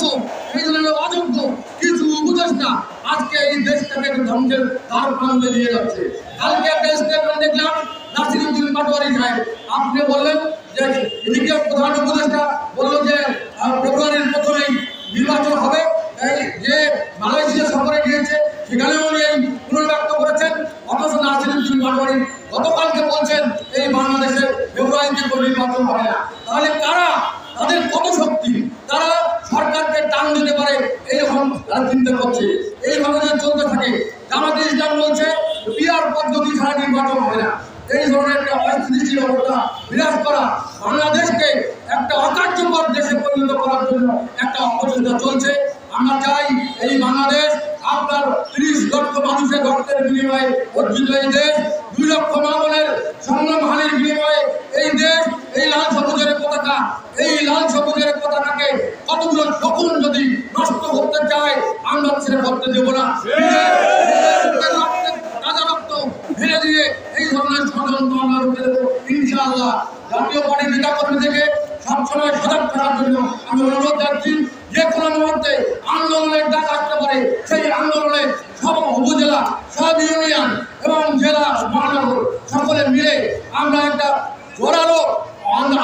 অদক্ষ, এই ধরনের অযোগ্য কিছু উপদেষ্টা আজকে এই দেশটাকে ধ্বংসের দ্বার প্রান্তে নিয়ে যাচ্ছে। কালকে একটা স্টেটমেন্ট দেখলাম নাসিরউদ্দিন পাটোয়ারি সাহেব, আপনি বললেন যে এদিকে প্রধান উপদেষ্টা বলল যে ফেব্রুয়ারির প্রথমেই নির্বাচন হবে, এই যে মালয়েশিয়া সফরে গিয়েছে সেখানেও উনি এই পুনর্ব্যক্ত করেছেন। অথচ নাসিরউদ্দিন পাটোয়ারি গতকালকে বলছেন এই বাংলাদেশে ফেব্রুয়ারিতে কোনো নির্বাচন হয় না। তাহলে কারা, তাদের কত শক্তি, তারা সরকারকে টান দিতে পারে এইরকম তারা চিন্তা করছে। এইভাবে যদি চলতে থাকে, জামাতে ইসলাম বলছে পিআর পদ্ধতি ছাড়া নির্বাচন হয় না। এই ধরনের একটা অস্থিতিশীল অবস্থা বিরাজ করা, বাংলাদেশকে একটা অকার্যকর দেশে পরিণত করার জন্য একটা অপচেষ্টা চলছে। আমরা চাই এই বাংলাদেশ আপনার ৩০ লক্ষ মানুষের রক্তের বিনিময়ে অর্জিত এই দেশ, ২ লক্ষ মামলের সংগ্রামহানির বিনিময়ে এই দেশ, এই লাল সবুজের পতাকা, এই লাল সবুজের পতাকাকে কতগুলো শকুন যদি নষ্ট করতে চায় আমরা ছেড়ে করতে দেব না। তাজা রক্ত ফেলে দিয়ে এই ধরনের ষড়যন্ত্র আমরা রুখে দেবো ইনশাআল্লাহ। জাতীয় পার্টির নেতাকর্মী থেকে সবসময় সজাগ থাকার জন্য আমি অনুরোধ জানাচ্ছি, যে কোনো মুহূর্তে আন্দোলনের ডাক আসতে পারে। সেই আন্দোলনে সব উপজেলা, সব ইউনিয়ন এবং জেলা মহানগর সকলে মিলে আমরা একটা জোরালো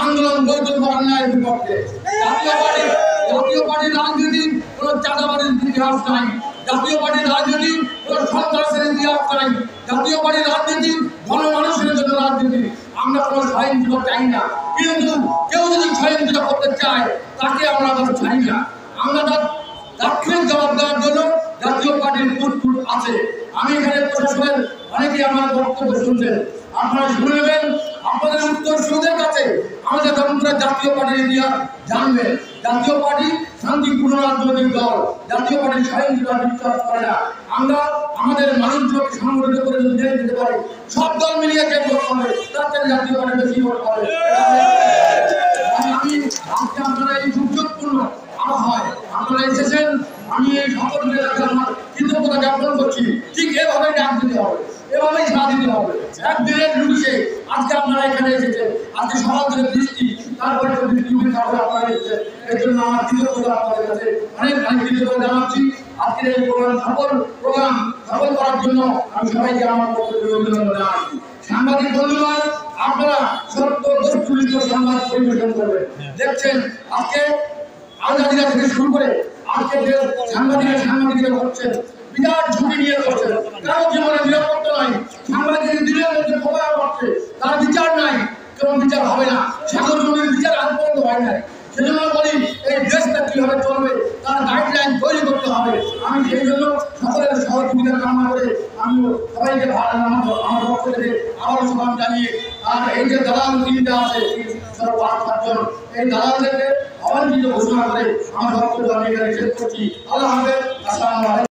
আন্দোলন গড়ে তুলব অন্যায়ের বিপক্ষে। জাতীয় পার্টির রাজনীতি কোনো চাঁদাবাজির ইতিহাস নাই, জাতীয় পার্টির রাজনীতি কোনো সন্ত্রাসের ইতিহাস নাই, জাতীয় পার্টির রাজনীতি গণমানুষের জন্য রাজনীতি। আমরা কোনো সহিংসতা চাই না, কিন্তু কেউ যদি সহিংসতা করতে চায় তাকে আমরা চাই না। আমরা তার দাক্ষিণ জবাব দেওয়ার জন্য জাতীয় পার্টির ফুটফুট আছে। আমি এখানে প্রশাসনের অনেকেই আমার বক্তব্য শুনছেন, আপনারা শুনে নেবেন। আপনাদের উত্তর সুদের কাছে আমাদের জাতীয় পার্টির ইতিহাস জানবেন। জাতীয় পার্টি শান্তিপূর্ণ রাজনৈতিক দল, জাতীয় পার্টি সহিংসতা বিশ্বাস করে না। আমরা আমাদের মানুষগুলোকে সংগঠিত করে যদি দিতে পারি, সব দল মিলিয়ে যে ভোট হবে তার থেকে জাতীয় পার্টি বেশি ভোট পাবে। আমি আজকে আপনারা এই দুর্যোগপূর্ণ আবহাওয়ায় আপনারা এসেছেন, আমি এই সকল আমার কৃতজ্ঞতা জ্ঞাপন করছি। ঠিক এভাবেই ডাক দিতে হবে, এভাবেই সাথ দিতে হবে। একদিনের নোটিশে আজকে আপনারা এখানে এসেছেন, আজকে সকাল থেকে বৃষ্টি, তারপরে বৃষ্টি আপনারা এসেছেন, এর জন্য আমার কৃতজ্ঞতা আপনাদের কাছে অনেক কৃতজ্ঞতা জানাচ্ছি। আজকের এই প্রোগ্রাম সফল করার জন্য আমি সবাইকে আমার পক্ষ থেকে অভিনন্দন জানাচ্ছি। সাংবাদিক বন্ধুগণ, আপনারা সত্য বস্তুনিষ্ঠ সংবাদ পরিবেশন করবেন। দেখছেন আজকে আল জাজিরা থেকে শুরু করে আজকে যে সাংবাদিকরা করছেন, বিরাট ঝুঁকি নিয়ে করছেন। কারো জীবনে নিরাপত্তা নাই, সাংবাদিকের দিনের মধ্যে খবর করছে, তার বিচার নাই, কোনো বিচার হবে না। সাগর জমির বিচার আজ পর্যন্ত হয় নাই। সেজন্য বলি এই দেশটা কিভাবে চলবে তার গাইডলাইন তৈরি করতে হবে। আমি সেই জন্য সকলের সহযোগিতা কামনা করে আমি সবাইকে আমার পক্ষ থেকে আবারও সালাম জানিয়ে, আর এই যে দালাল তিনটা আছে 5-7 এই দালালদেরকে অবাঞ্ছিত ঘোষণা করে আমার বক্তব্য আমি এখানে শেষ করছি। আল্লাহ হাফেজ। আসসালামু আলাইকুম।